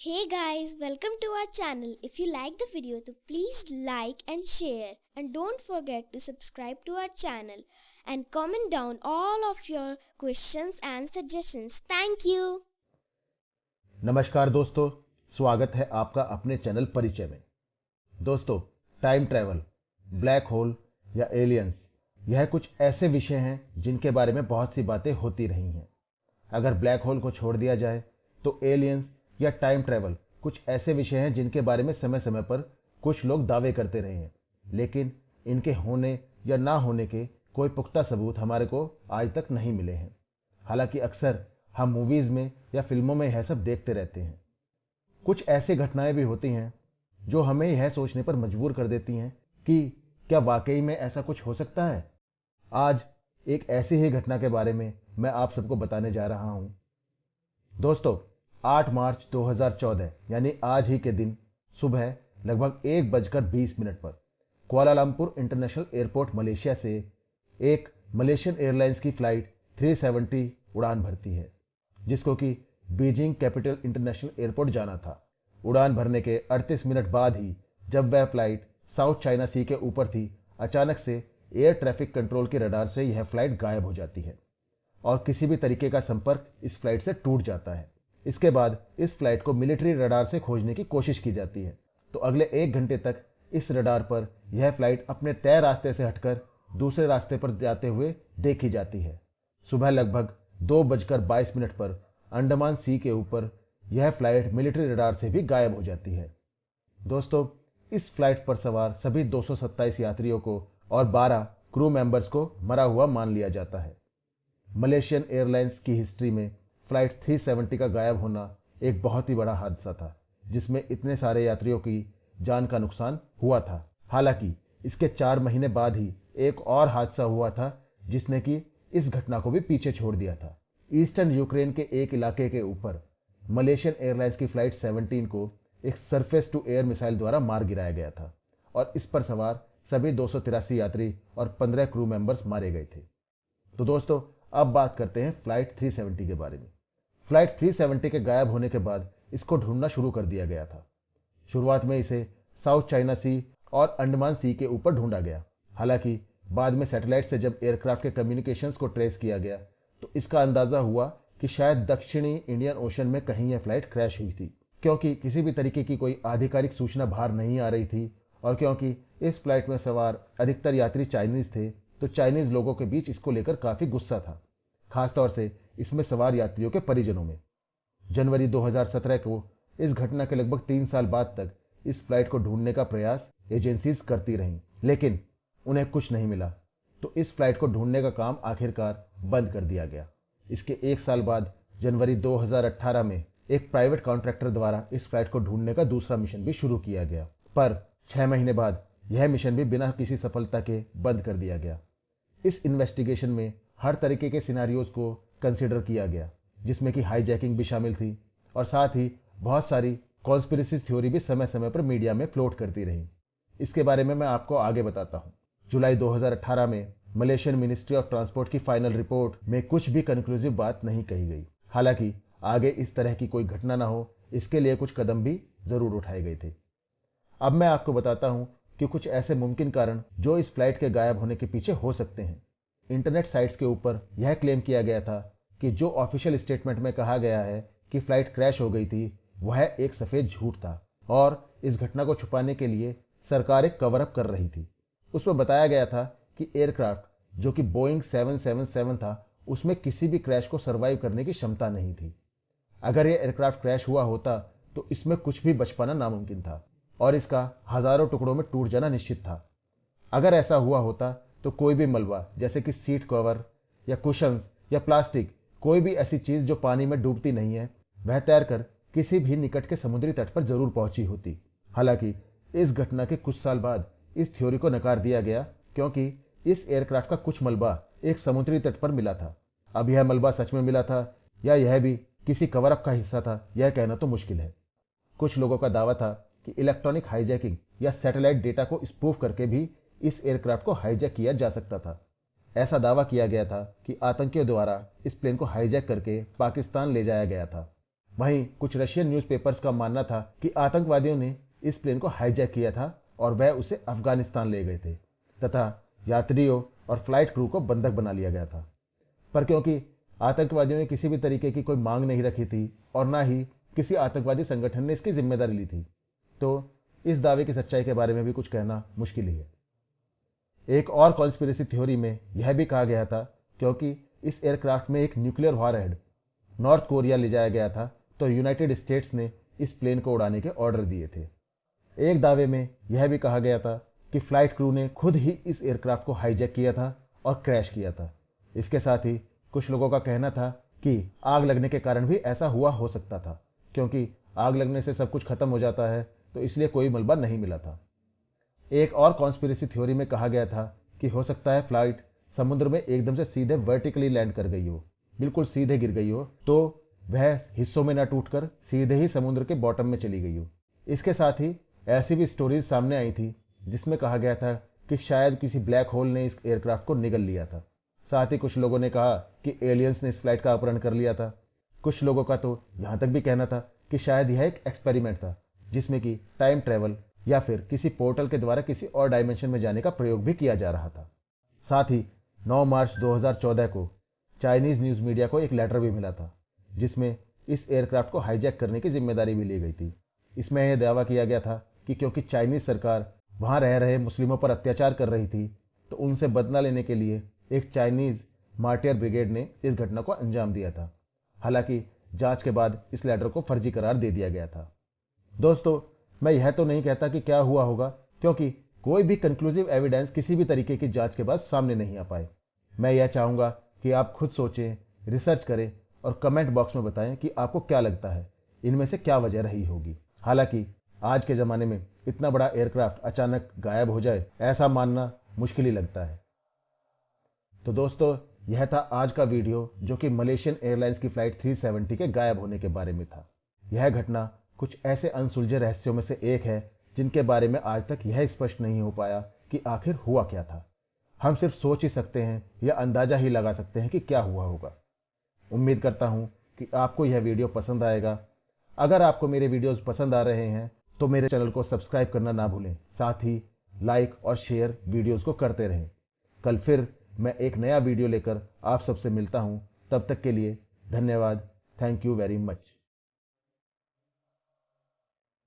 Hey guys, welcome to our channel. If you like the video, तो please like and share, and don't forget to subscribe to our channel and comment down all of your questions and suggestions. Thank you. नमस्कार दोस्तों, स्वागत है आपका अपने channel परिचय में। दोस्तों, टाइम ट्रैवल, ब्लैक होल या एलियंस, यह कुछ ऐसे विषय हैं जिनके बारे में बहुत सी बातें होती रही हैं। अगर ब्लैक होल को छोड़ दिया जाए तो एलियंस या टाइम ट्रैवल कुछ ऐसे विषय हैं जिनके बारे में समय समय पर कुछ लोग दावे करते रहे हैं, लेकिन इनके होने या ना होने के कोई पुख्ता सबूत हमारे को आज तक नहीं मिले हैं। हालांकि अक्सर हम मूवीज में या फिल्मों में यह सब देखते रहते हैं। कुछ ऐसी घटनाएं भी होती हैं जो हमें यह सोचने पर मजबूर कर देती हैं कि क्या वाकई में ऐसा कुछ हो सकता है। आज एक ऐसी ही घटना के बारे में मैं आप सबको बताने जा रहा हूं। दोस्तों, 8 मार्च 2014 यानी आज ही के दिन सुबह लगभग 1:20 पर कुआलालंपुर इंटरनेशनल एयरपोर्ट मलेशिया से एक मलेशियन एयरलाइंस की फ्लाइट 370 उड़ान भरती है, जिसको कि बीजिंग कैपिटल इंटरनेशनल एयरपोर्ट जाना था। उड़ान भरने के 38 मिनट बाद ही जब वह फ्लाइट साउथ चाइना सी के ऊपर थी, अचानक से एयर ट्रैफिक कंट्रोल के रडार से यह फ्लाइट गायब हो जाती है और किसी भी तरीके का संपर्क इस फ्लाइट से टूट जाता है। इसके बाद इस फ्लाइट को मिलिट्री रडार से खोजने की कोशिश की जाती है, तो अगले 1 घंटे तक इस रडार पर यह फ्लाइट अपने तय रास्ते से हटकर दूसरे रास्ते पर जाते हुए देखी जाती है। सुबह लगभग 2:22 पर अंडमान सी के ऊपर यह फ्लाइट मिलिट्री रडार से भी गायब हो जाती है। दोस्तों, इस फ्लाइट पर सवार सभी 227 यात्रियों को और 12 क्रू मेंबर्स को मरा हुआ मान लिया जाता है। मलेशियन एयरलाइंस की हिस्ट्री में फ्लाइट 370 का गायब होना एक बहुत ही बड़ा हादसा था, जिसमें इतने सारे यात्रियों की जान का नुकसान हुआ था। हालांकि इसके 4 महीने बाद ही एक और हादसा हुआ था जिसने कि इस घटना को भी पीछे छोड़ दिया था। ईस्टर्न यूक्रेन के एक इलाके के ऊपर मलेशियन एयरलाइंस की फ्लाइट 17 को एक सरफेस टू एयर मिसाइल द्वारा मार गिराया गया था और इस पर सवार सभी 283 यात्री और 15 क्रू मेंबर्स मारे गए थे। तो दोस्तों, अब बात करते हैं फ्लाइट 370 के बारे में। फ्लाइट 370 के गायब होने के बाद इसको ढूंढना शुरू कर दिया गया था। शुरुआत में इसे साउथ चाइना सी और अंडमान सी के ऊपर ढूंढा गया। हालांकि बाद में सैटेलाइट से जब एयरक्राफ्ट के कम्युनिकेशंस को ट्रेस किया गया तो इसका अंदाजा हुआ कि शायद दक्षिणी इंडियन ओशन में कहीं यह फ्लाइट क्रैश हुई थी, क्योंकि किसी भी तरीके की कोई आधिकारिक सूचना बाहर नहीं आ रही थी और क्योंकि इस फ्लाइट में सवार अधिकतर यात्री चाइनीज थे, तो चाइनीज लोगों के बीच इसको लेकर काफी गुस्सा था, खासतौर से इसमें सवार यात्रियों के परिजनों में। जनवरी 2017 को इस घटना के लगभग 3 साल बाद तक इस फ्लाइट को ढूंढने का प्रयास एजेंसीज करती रहीं, लेकिन उन्हें कुछ नहीं मिला, तो इस फ्लाइट को ढूंढने का काम आखिरकार बंद कर दिया गया। इसके 1 साल बाद जनवरी 2018 में एक प्राइवेट कॉन्ट्रैक्टर द्वारा इस फ्लाइट को ढूंढने का दूसरा मिशन भी शुरू किया गया, पर 6 महीने बाद यह मिशन भी बिना किसी सफलता के बंद कर दिया गया। इस इन्वेस्टिगेशन में हर तरीके के सिनारियोज को कंसिडर किया गया, जिसमें कि हाईजैकिंग भी शामिल थी और साथ ही बहुत सारी कॉन्स्पिरेसी थ्योरी भी समय समय पर मीडिया में फ्लोट करती रही। इसके बारे में मैं आपको आगे बताता हूँ। जुलाई 2018 में मलेशियन मिनिस्ट्री ऑफ ट्रांसपोर्ट की फाइनल रिपोर्ट में कुछ भी कंक्लूसिव बात नहीं कही गई। हालांकि आगे इस तरह की कोई घटना ना हो, इसके लिए कुछ कदम भी जरूर उठाए गए थे। अब मैं आपको बताता हूं कि कुछ ऐसे मुमकिन कारण जो इस फ्लाइट के गायब होने के पीछे हो सकते हैं। इंटरनेट साइट्स के ऊपर यह क्लेम किया गया था कि जो ऑफिशियल स्टेटमेंट में कहा गया है कि फ्लाइट क्रैश हो गई थी, वह एक सफेद झूठ था और इस घटना को छुपाने के लिए सरकार एक कवर अप कर रही थी। उसमें बताया गया था कि एयरक्राफ्ट जो कि बोइंग 777 था, उसमें किसी भी क्रैश को सर्वाइव करने की क्षमता नहीं थी। अगर यह एयरक्राफ्ट क्रैश हुआ होता तो इसमें कुछ भी बच पाना नामुमकिन था और इसका हजारों टुकड़ों में टूट जाना निश्चित था। अगर ऐसा हुआ होता तो कोई भी मलबा, जैसे कि सीट कवर या कुशंस या प्लास्टिक, कोई भी ऐसी चीज जो पानी में डूबती नहीं है, वह तैरकर किसी भी निकट के समुद्री तट पर जरूर पहुंची होती। हालांकि इस घटना के कुछ साल बाद इस थ्योरी को नकार दिया गया, क्योंकि इस एयरक्राफ्ट का कुछ मलबा एक समुद्री तट पर मिला था। अब यह मलबा सच में मिला था या यह भी किसी कवर अप का हिस्सा था, यह कहना तो मुश्किल है। कुछ लोगों का दावा था कि इलेक्ट्रॉनिक हाईजैकिंग या सैटेलाइट डेटा को स्पूफ करके भी इस एयरक्राफ्ट को हाईजैक किया जा सकता था। ऐसा दावा किया गया था कि आतंकियों द्वारा इस प्लेन को हाईजैक करके पाकिस्तान ले जाया गया था। वहीं कुछ रशियन न्यूज़पेपर्स का मानना था कि आतंकवादियों ने इस प्लेन को हाईजैक किया था और वह उसे अफगानिस्तान ले गए थे तथा यात्रियों और फ्लाइट क्रू को बंधक बना लिया गया था। पर क्योंकि आतंकवादियों ने किसी भी तरीके की कोई मांग नहीं रखी थी और ना ही किसी आतंकवादी संगठन ने इसकी जिम्मेदारी ली थी, तो इस दावे की सच्चाई के बारे में भी कुछ कहना मुश्किल ही है। एक और कॉन्स्पिरेसी थ्योरी में यह भी कहा गया था क्योंकि इस एयरक्राफ्ट में एक न्यूक्लियर वॉरहेड नॉर्थ कोरिया ले जाया गया था, तो यूनाइटेड स्टेट्स ने इस प्लेन को उड़ाने के ऑर्डर दिए थे। एक दावे में यह भी कहा गया था कि फ्लाइट क्रू ने खुद ही इस एयरक्राफ्ट को हाईजैक किया था और क्रैश किया था। इसके साथ ही कुछ लोगों का कहना था कि आग लगने के कारण भी ऐसा हुआ हो सकता था, क्योंकि आग लगने से सब कुछ खत्म हो जाता है, तो इसलिए कोई मलबा नहीं मिला था। एक और कॉन्स्पिरेसी थ्योरी में कहा गया था कि हो सकता है फ्लाइट समुद्र में एकदम से सीधे वर्टिकली लैंड कर गई हो, बिल्कुल सीधे गिर गई हो, तो वह हिस्सों में ना टूटकर सीधे ही समुद्र के बॉटम में चली गई हो। इसके साथ ही ऐसी भी स्टोरीज सामने आई थी जिसमें कहा गया था कि शायद किसी ब्लैक होल ने इस एयरक्राफ्ट को निगल लिया था। साथ ही कुछ लोगों ने कहा कि एलियंस ने इस फ्लाइट का अपहरण कर लिया था। कुछ लोगों का तो यहाँ तक भी कहना था कि शायद यह एक एक्सपेरिमेंट था जिसमें कि टाइम ट्रेवल या फिर किसी पोर्टल के द्वारा किसी और डायमेंशन में जाने का प्रयोग भी किया जा रहा था। साथ ही 9 मार्च 2014 को चाइनीज न्यूज़ मीडिया को एक लेटर भी मिला था जिसमें इस एयरक्राफ्ट को हाईजैक करने की जिम्मेदारी भी ली गई थी। इसमें यह दावा किया गया था कि क्योंकि चाइनीज सरकार वहां रह रहे मुस्लिमों पर अत्याचार कर रही थी, तो उनसे बदला लेने के लिए एक चाइनीज मार्टियर ब्रिगेड ने इस घटना को अंजाम दिया था। हालांकि जांच के बाद इस लेटर को फर्जी करार दे दिया गया था। दोस्तों, मैं यह तो नहीं कहता कि क्या हुआ होगा, क्योंकि कोई भी कंक्लूसिव एविडेंस किसी भी तरीके की जांच के बाद सामने नहीं आ पाए। मैं यह चाहूंगा कि आप खुद सोचें, रिसर्च करें और कमेंट बॉक्स में बताएं कि आपको क्या लगता है, इनमें से क्या वजह रही होगी। हालांकि आज के ज़माने में इतना बड़ा एयरक्राफ्ट अचानक गायब हो जाए, ऐसा मानना मुश्किल ही लगता है। तो दोस्तों, यह था आज का वीडियो जो कि मलेशियन एयरलाइंस की फ्लाइट 370 के गायब होने के बारे में था। यह घटना कुछ ऐसे अनसुलझे रहस्यों में से एक है जिनके बारे में आज तक यह स्पष्ट नहीं हो पाया कि आखिर हुआ क्या था। हम सिर्फ सोच ही सकते हैं या अंदाजा ही लगा सकते हैं कि क्या हुआ होगा। उम्मीद करता हूं कि आपको यह वीडियो पसंद आएगा। अगर आपको मेरे वीडियोस पसंद आ रहे हैं तो मेरे चैनल को सब्सक्राइब करना ना भूलें। साथ ही लाइक और शेयर वीडियोस को करते रहें। कल फिर मैं एक नया वीडियो लेकर आप सबसे मिलता हूं। तब तक के लिए धन्यवाद। Thank you very much.